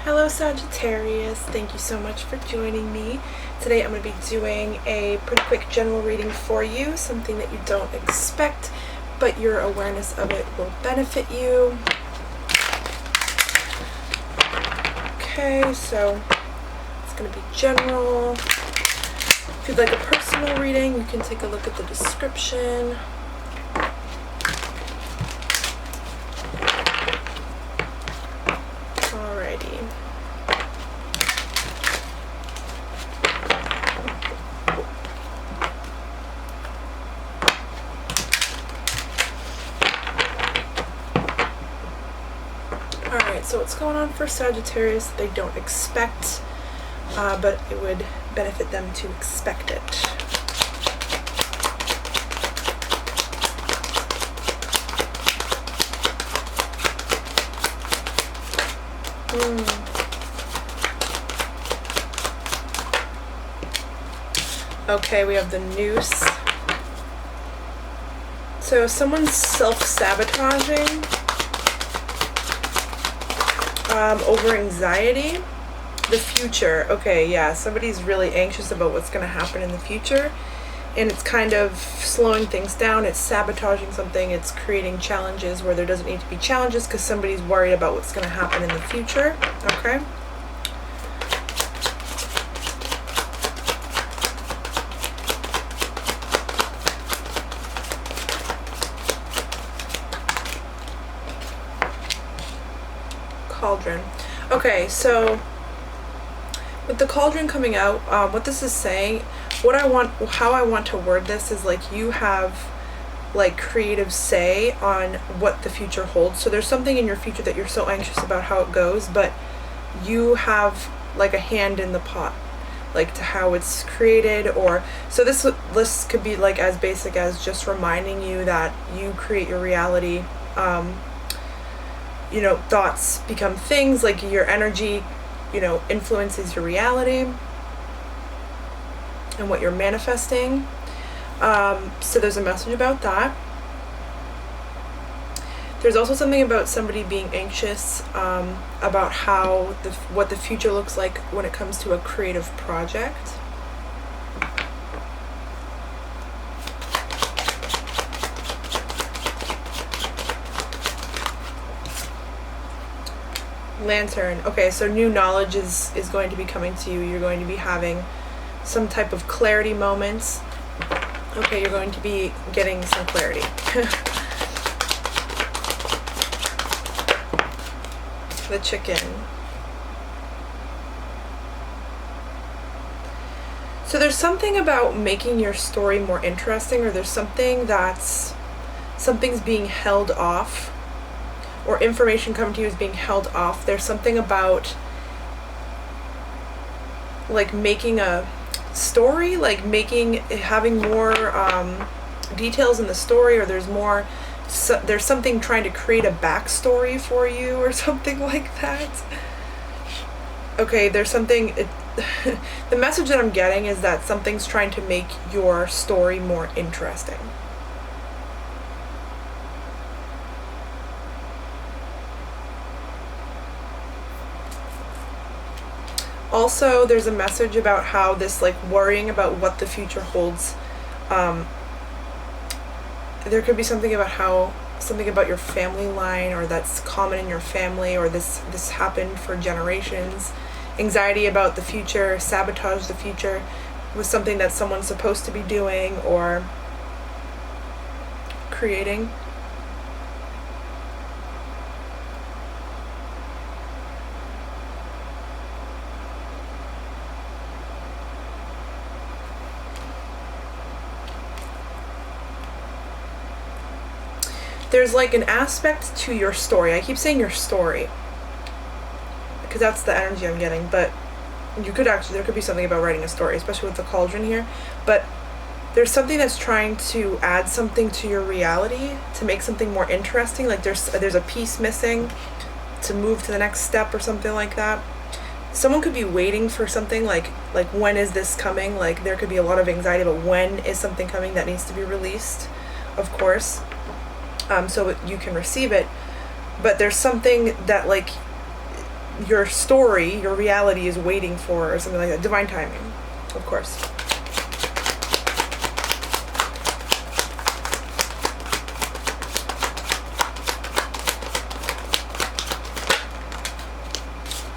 Hello Sagittarius, thank you so much for joining me. Today I'm going to be doing a pretty quick general reading for you, something that you don't expect, but your awareness of it will benefit you. Okay, so it's going to be general. If you'd like a personal reading, you can take a look at the description. Alrighty. Alright, so what's going on for Sagittarius they don't expect, but it would benefit them to expect it. Okay, we have the Noose. So someone's self-sabotaging over anxiety. The future. Okay, yeah, somebody's really anxious about what's going to happen in the future, and it's kind of slowing things down. It's sabotaging something. It's creating challenges where there doesn't need to be challenges because somebody's worried about what's going to happen in the future. Okay. Cauldron. Okay, so with the cauldron coming out, what this is saying, how I want to word this is like you have like creative say on what the future holds. So there's something in your future that you're so anxious about how it goes, but you have like a hand in the pot, like to how it's created. Or so this could be like as basic as just reminding you that you create your reality. You know, thoughts become things, like your energy, you know, influences your reality and what you're manifesting. So there's a message about that. There's also something about somebody being anxious about how what the future looks like when it comes to a creative project. Lantern. Okay, so new knowledge is going to be coming to you. You're going to be having some type of clarity moments. Okay, you're going to be getting some clarity. The chicken. So there's something about making your story more interesting, or there's something's being held off, or information coming to you is being held off. There's something about like making a story, like having more details in the story, or there's something trying to create a backstory for you or something like that. Okay, there's something, the message that I'm getting is that something's trying to make your story more interesting. Also, there's a message about how this like worrying about what the future holds. There could be something about your family line, or that's common in your family, or this happened for generations. Anxiety about the future, sabotage the future with something that someone's supposed to be doing or creating. There's like an aspect to your story. I keep saying your story because that's the energy I'm getting, but there could be something about writing a story, especially with the cauldron here. But there's something that's trying to add something to your reality to make something more interesting. Like there's a piece missing to move to the next step or something like that. Someone could be waiting for something like when is this coming? Like there could be a lot of anxiety about when is something coming that needs to be released, of course. So you can receive it, but there's something that like your story, your reality is waiting for, or something like that. Divine timing, of course.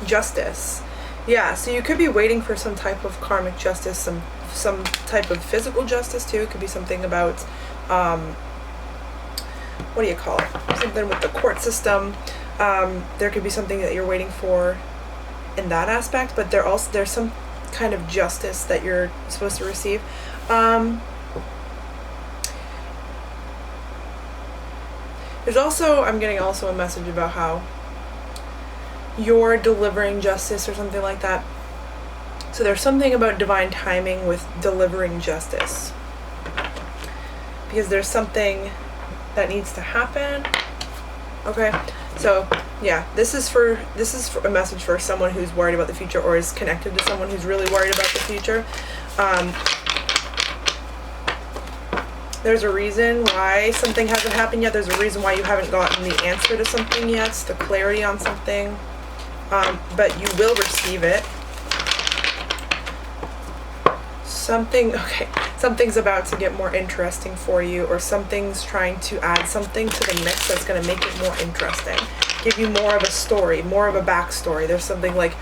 Justice. Yeah, so you could be waiting for some type of karmic justice, some type of physical justice too. It could be something about what do you call it? Something with the court system. There could be something that you're waiting for in that aspect, but there's some kind of justice that you're supposed to receive. There's also, I'm getting also a message about how you're delivering justice or something like that. So there's something about divine timing with delivering justice, because there's something that needs to happen. Okay, so yeah, this is for a message for someone who's worried about the future, or is connected to someone who's really worried about the future. There's a reason why something hasn't happened yet. There's a reason why you haven't gotten the answer to something yet, the clarity on something. But you will receive it. Something's about to get more interesting for you, or something's trying to add something to the mix that's going to make it more interesting. Give you more of a story, more of a backstory. There's something like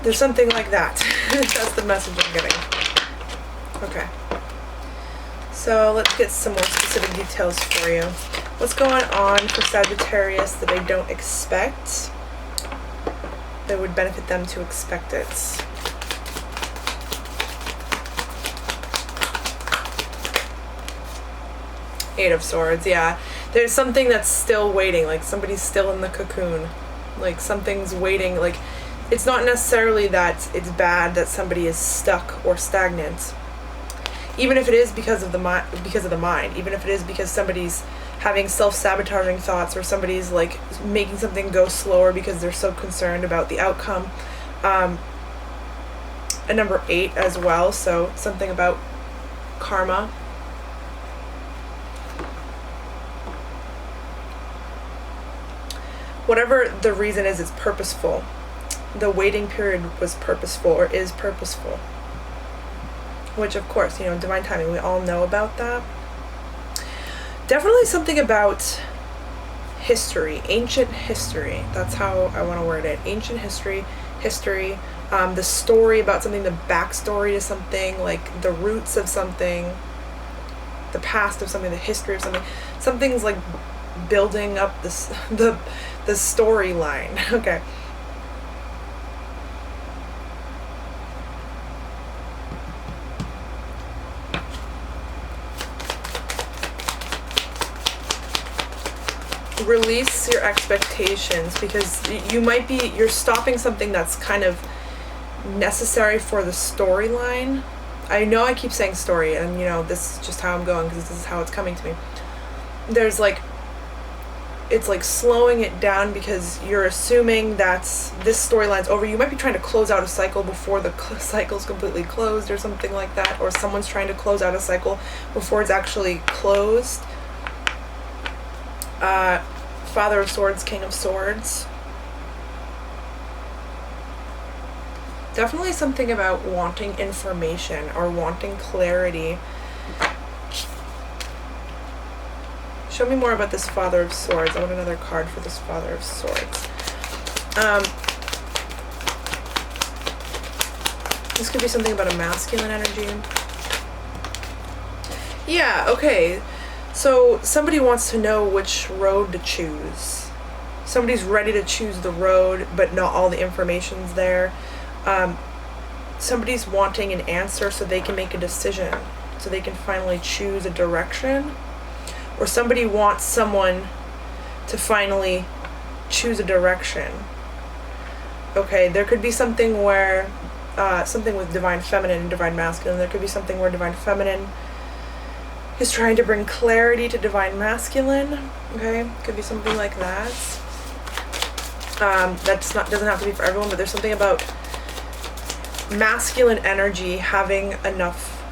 that. That's the message I'm getting. Okay. So let's get some more specific details for you. What's going on for Sagittarius that they don't expect? That would benefit them to expect it. Eight of Swords, yeah. There's something that's still waiting, like somebody's still in the cocoon. Like something's waiting, like it's not necessarily that it's bad that somebody is stuck or stagnant. Even if it is because of the mind, even if it is because somebody's having self-sabotaging thoughts, or somebody's like making something go slower because they're so concerned about the outcome. A number 8 as well, so something about karma. Whatever the reason is, it's purposeful. The waiting period was purposeful, or is purposeful. Which, of course, divine timing, we all know about that. Definitely something about history, ancient history. That's how I want to word it. Ancient history, the story about something, the backstory to something, like the roots of something, the past of something, the history of something. Something's like building up the storyline. Okay. Release your expectations, because you're stopping something that's kind of necessary for the storyline. I know I keep saying story, and this is just how I'm going, because this is how it's coming to me. There's it's like slowing it down, because you're assuming that this storyline's over. You might be trying to close out a cycle before the cycle's completely closed, or something like that, or someone's trying to close out a cycle before it's actually closed. Father of Swords, King of Swords. Definitely something about wanting information or wanting clarity. Show me more about this Father of Swords. I want another card for this Father of Swords. This could be something about a masculine energy. Yeah, okay. So somebody wants to know which road to choose. Somebody's ready to choose the road, but not all the information's there. Somebody's wanting an answer so they can make a decision, so they can finally choose a direction. Or somebody wants someone to finally choose a direction. Okay, there could be something where, something with divine feminine and divine masculine. There could be something where divine feminine is trying to bring clarity to divine masculine. Okay, could be something like that. Doesn't have to be for everyone, but there's something about masculine energy having enough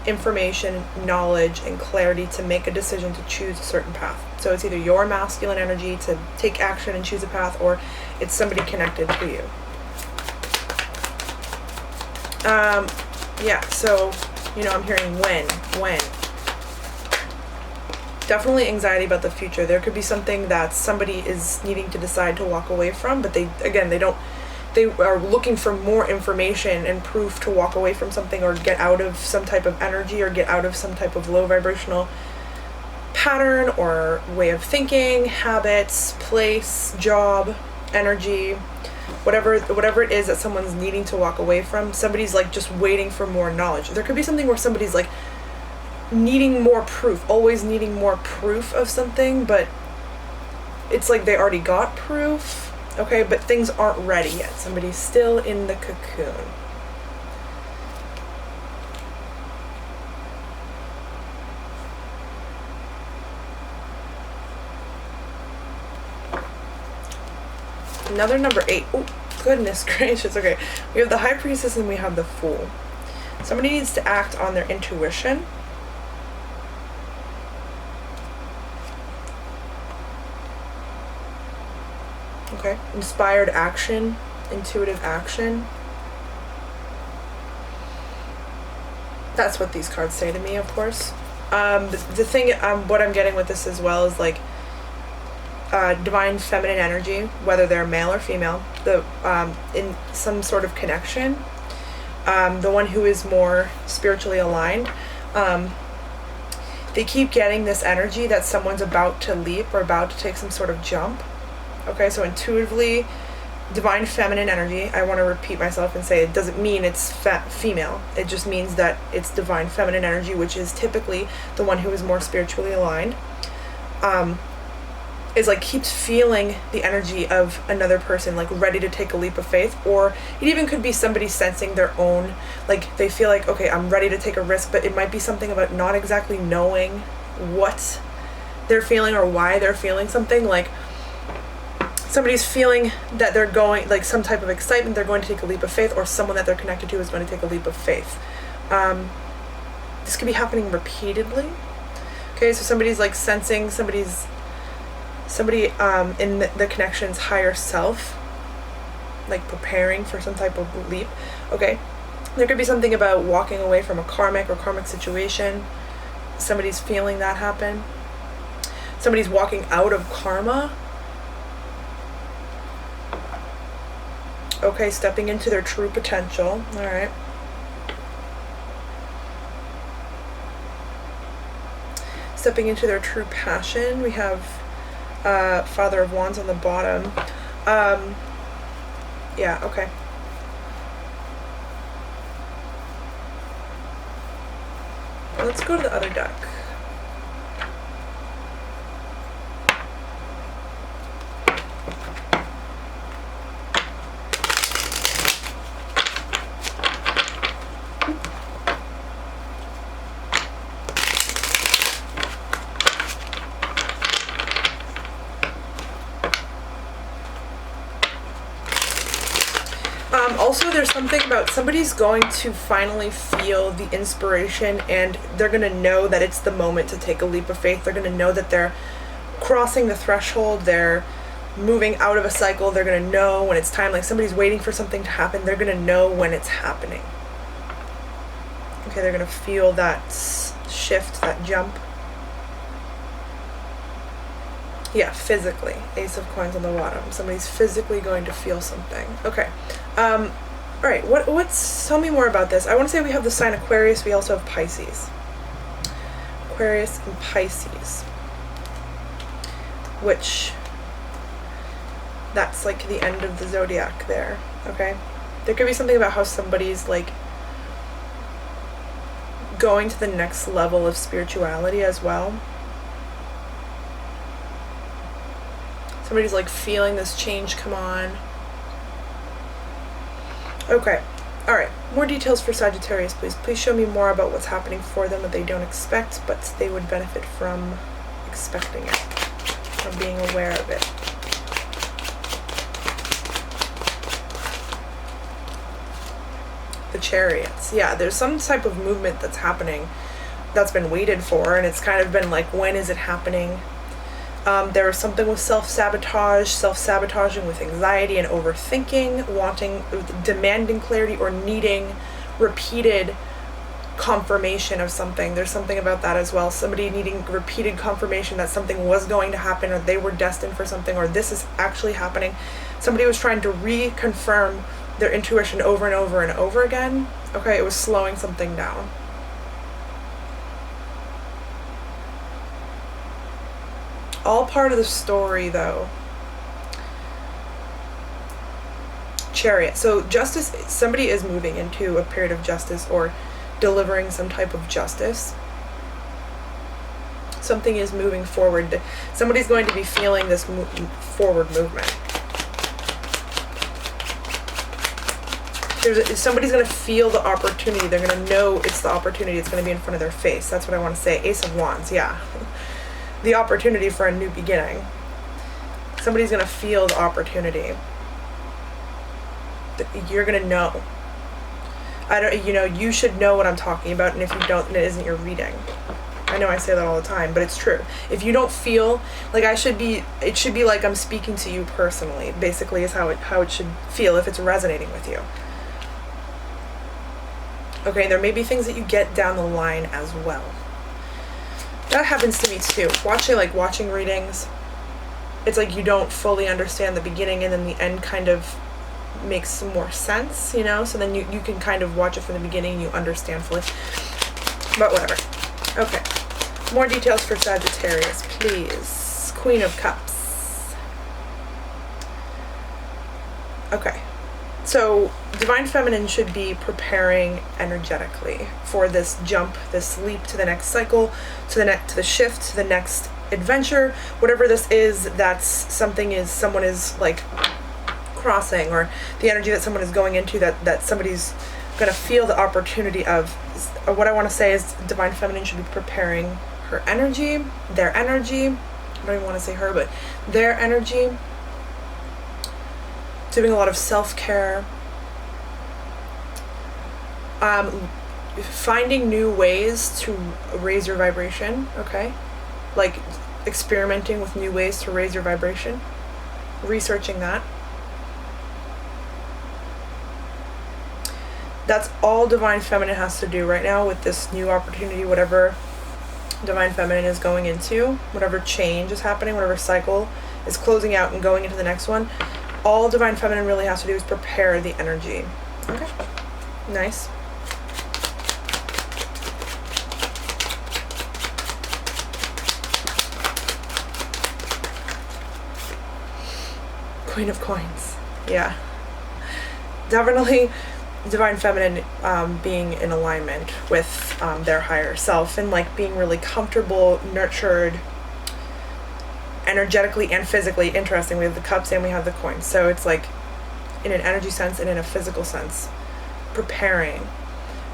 information, knowledge, and clarity to make a decision to choose a certain path. So it's either your masculine energy to take action and choose a path, or it's somebody connected to you. Yeah, so, you know, I'm hearing when. Definitely anxiety about the future. There could be something that somebody is needing to decide to walk away from, but they are looking for more information and proof to walk away from something, or get out of some type of energy, or get out of some type of low vibrational pattern or way of thinking, habits, place, job, energy, whatever it is that someone's needing to walk away from. Somebody's like just waiting for more knowledge. There could be something where somebody's like needing more proof, always needing more proof of something, but it's like they already got proof, okay, but things aren't ready yet. Somebody's still in the cocoon. Another number 8. Oh, goodness gracious. Okay, we have the High Priestess and we have the Fool. Somebody needs to act on their intuition. Okay, inspired action, intuitive action. That's what these cards say to me, of course. The thing, what I'm getting with this as well is like divine feminine energy, whether they're male or female, in some sort of connection. The one who is more spiritually aligned, they keep getting this energy that someone's about to leap or about to take some sort of jump. Okay, so intuitively, divine feminine energy, I want to repeat myself and say it doesn't mean it's female. It just means that it's divine feminine energy, which is typically the one who is more spiritually aligned. Is like keeps feeling the energy of another person, like ready to take a leap of faith. Or it even could be somebody sensing their own, like they feel like, okay, I'm ready to take a risk, but it might be something about not exactly knowing what they're feeling or why they're feeling something. Like somebody's feeling that they're going, like some type of excitement, they're going to take a leap of faith, or someone that they're connected to is going to take a leap of faith. This could be happening repeatedly. Okay, so somebody's like sensing somebody in the connection's higher self, like preparing for some type of leap. Okay, there could be something about walking away from a karmic situation. Somebody's feeling that happen. Somebody's walking out of karma. Okay, stepping into their true potential. All right. Stepping into their true passion. We have Father of Wands on the bottom. Yeah, okay. Let's go to the other deck. Also, there's something about somebody's going to finally feel the inspiration, and they're going to know that it's the moment to take a leap of faith. They're going to know that they're crossing the threshold. They're moving out of a cycle. They're going to know when it's time. Like somebody's waiting for something to happen. They're going to know when it's happening. Okay, they're going to feel that shift, that jump. Yeah, physically. Ace of Coins on the bottom. Somebody's physically going to feel something. Okay. All right. Tell me more about this. I want to say we have the sign Aquarius. We also have Pisces. Aquarius and Pisces. Which, that's like the end of the zodiac there. Okay. There could be something about how somebody's like going to the next level of spirituality as well. Somebody's like feeling this change come on. Okay. All right. More details for Sagittarius, please. Please show me more about what's happening for them that they don't expect, but they would benefit from expecting it, from being aware of it. The Chariots. Yeah, there's some type of movement that's happening that's been waited for, and it's kind of been like, when is it happening? There was something with self-sabotaging with anxiety and overthinking, demanding clarity or needing repeated confirmation of something. There's something about that as well. Somebody needing repeated confirmation that something was going to happen, or they were destined for something, or this is actually happening. Somebody was trying to reconfirm their intuition over and over and over again. Okay, it was slowing something down. All part of the story, though. Chariot. So justice, somebody is moving into a period of justice or delivering some type of justice. Something is moving forward. Somebody's going to be feeling this forward movement. Somebody's going to feel the opportunity. They're going to know it's the opportunity. It's going to be in front of their face. That's what I want to say. Ace of Wands, yeah. The opportunity for a new beginning. Somebody's going to feel the opportunity. You're going to know. You should know what I'm talking about, and if you don't, then it isn't your reading. I know I say that all the time, but it's true. If you don't feel like it should be like I'm speaking to you personally, basically, is how it should feel if it's resonating with you. Okay, there may be things that you get down the line as well. That happens to me too. Watching readings, it's like you don't fully understand the beginning, and then the end kind of makes some more sense, so then you can kind of watch it from the beginning and you understand fully. But whatever. Okay. More details for Sagittarius, please. Queen of Cups. Okay. So, Divine Feminine should be preparing energetically for this jump, this leap to the next cycle, to the shift, to the next adventure, whatever this is. That's someone is like crossing, or the energy that someone is going into, that somebody's gonna feel the opportunity of. What I want to say is Divine Feminine should be preparing her energy, their energy. I don't even want to say her, but their energy. Doing a lot of self-care, finding new ways to raise your vibration, okay? Like experimenting with new ways to raise your vibration, researching that. That's all Divine Feminine has to do right now with this new opportunity, whatever Divine Feminine is going into, whatever change is happening, whatever cycle is closing out and going into the next one. All Divine Feminine really has to do is prepare the energy. Okay. Nice. Queen of Coins. Yeah. Definitely Divine Feminine being in alignment with their higher self, and like being really comfortable, nurtured, energetically and physically. Interesting, we have the cups and we have the coins, so it's like in an energy sense and in a physical sense, preparing.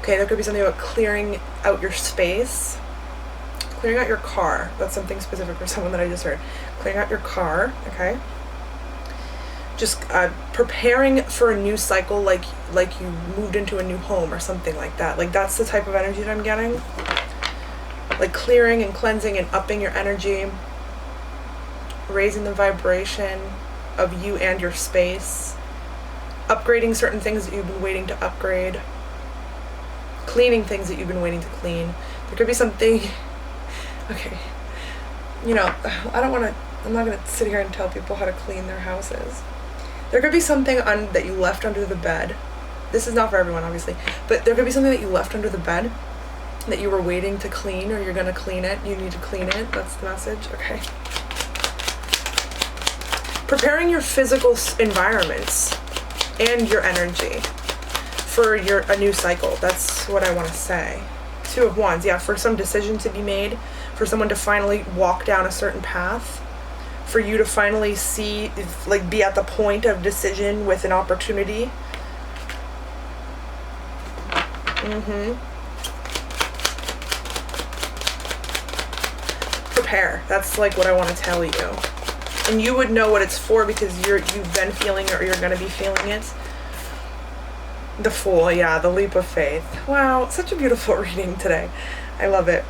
Okay, there could be something about clearing out your space, clearing out your car. That's something specific for someone that I just heard. Clearing out your car. Okay, just preparing for a new cycle, like you moved into a new home or something like that. Like that's the type of energy that I'm getting, like clearing and cleansing and upping your energy, raising the vibration of you and your space, upgrading certain things that you've been waiting to upgrade, cleaning things that you've been waiting to clean. There could be something, okay, I'm not going to sit here and tell people how to clean their houses. There could be something that you left under the bed. This is not for everyone, obviously, but there could be something that you left under the bed that you were waiting to clean, or you're going to clean it. You need to clean it. That's the message. Okay. Preparing your physical environments and your energy for a new cycle. That's what I want to say. Two of Wands, yeah, for some decision to be made, for someone to finally walk down a certain path, for you to finally see, like, be at the point of decision with an opportunity. Prepare. That's like what I want to tell you. And you would know what it's for because you've been feeling it, or you're going to be feeling it. The Fool, yeah, the leap of faith. Wow, such a beautiful reading today. I love it.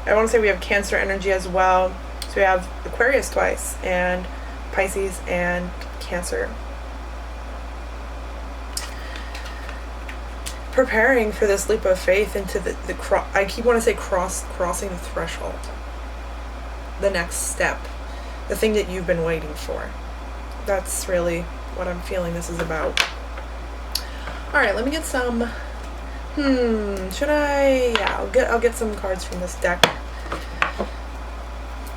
I want to say we have Cancer energy as well. So we have Aquarius twice, and Pisces and Cancer. Preparing for this leap of faith into I keep wanting to say crossing the threshold. The next step. The thing that you've been waiting for. That's really what I'm feeling this is about. Alright, let me get some... should I... Yeah, I'll get some cards from this deck.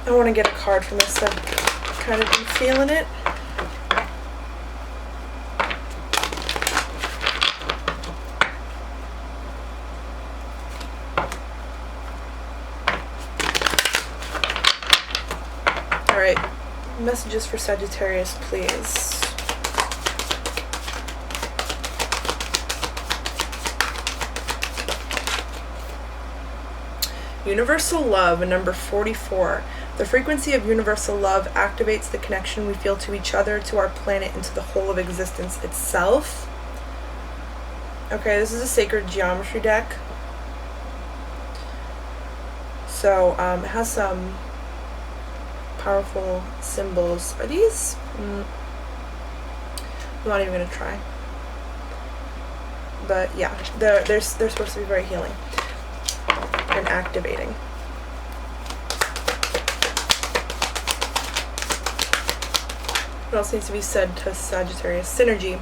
I want to get a card from this. I've kind of been feeling it. Alright, messages for Sagittarius, please. Universal love, number 44. The frequency of universal love activates the connection we feel to each other, to our planet, and to the whole of existence itself. Okay, this is a sacred geometry deck. So, it has some powerful symbols. Are these? I'm not even going to try. But yeah, they're supposed to be very healing and activating. What else needs to be said to Sagittarius? Synergy.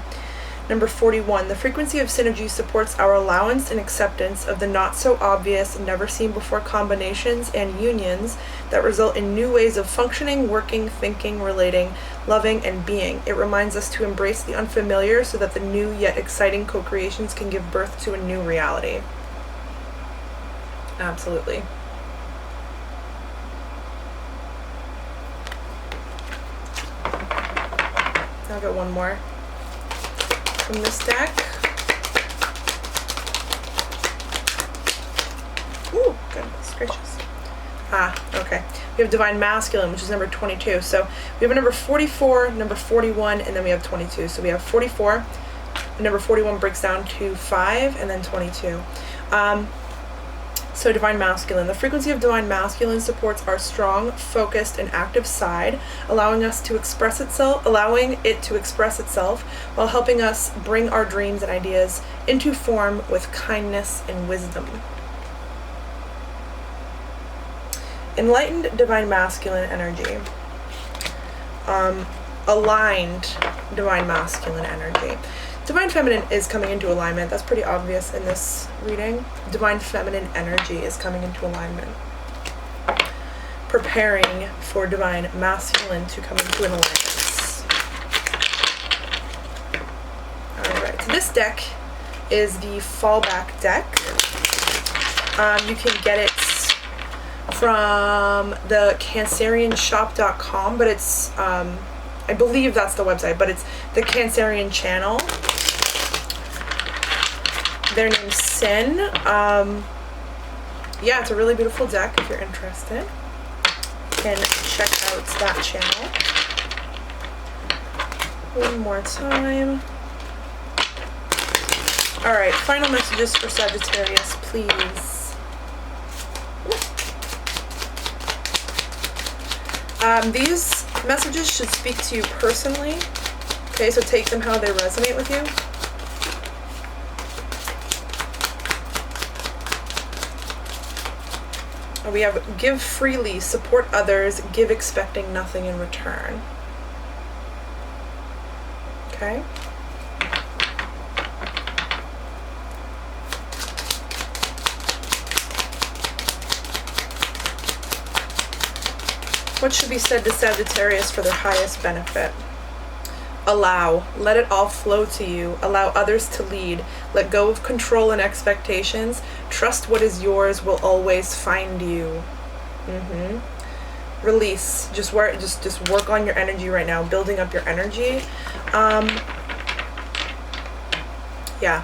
Number 41. The frequency of synergy supports our allowance and acceptance of the not-so-obvious, never-seen-before combinations and unions that result in new ways of functioning, working, thinking, relating, loving, and being. It reminds us to embrace the unfamiliar so that the new yet exciting co-creations can give birth to a new reality. Absolutely. I'll get one more from this deck. Ooh, goodness gracious. Okay. We have Divine Masculine, which is number 22. So we have a number 44, number 41, and then we have 22. So we have 44. Number 41 breaks down to 5, and then 22. So Divine Masculine. The frequency of Divine Masculine supports our strong, focused, and active side, allowing it to express itself while helping us bring our dreams and ideas into form with kindness and wisdom. Enlightened Divine Masculine energy. Aligned Divine Masculine energy. Divine Feminine is coming into alignment. That's pretty obvious in this reading. Divine Feminine energy is coming into alignment. Preparing for Divine Masculine to come into an alignment. Alright, so this deck is the fallback deck. You can get it from the cancerianshop.com, but it's, I believe that's the website, but it's the Cancerian channel. Their name's Sin. Yeah, it's a really beautiful deck if you're interested. You can check out that channel. One more time. Alright, final messages for Sagittarius, please. These messages should speak to you personally. Okay, so take them how they resonate with you. We have give freely, support others, give expecting nothing in return. Okay? What should be said to Sagittarius for their highest benefit? Allow. Let it all flow to you. Allow others to lead. Let go of control and expectations. Trust what is yours will always find you. Release. Just work on your energy right now. Building up your energy. Yeah.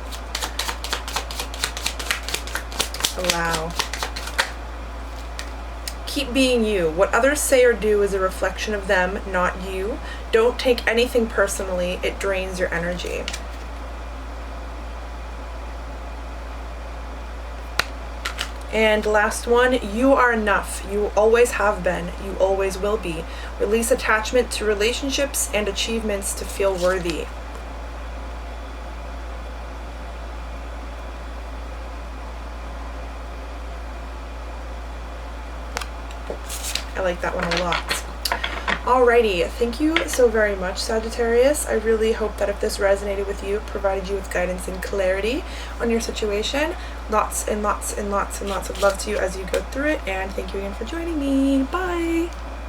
Allow. Keep being you. What others say or do is a reflection of them, not you. Don't take anything personally. It drains your energy. And last one, you are enough. You always have been. You always will be. Release attachment to relationships and achievements to feel worthy. I like that one a lot. Alrighty, thank you so very much, Sagittarius. I really hope that if this resonated with you, provided you with guidance and clarity on your situation. Lots and lots and lots and lots of love to you as you go through it, and thank you again for joining me. Bye!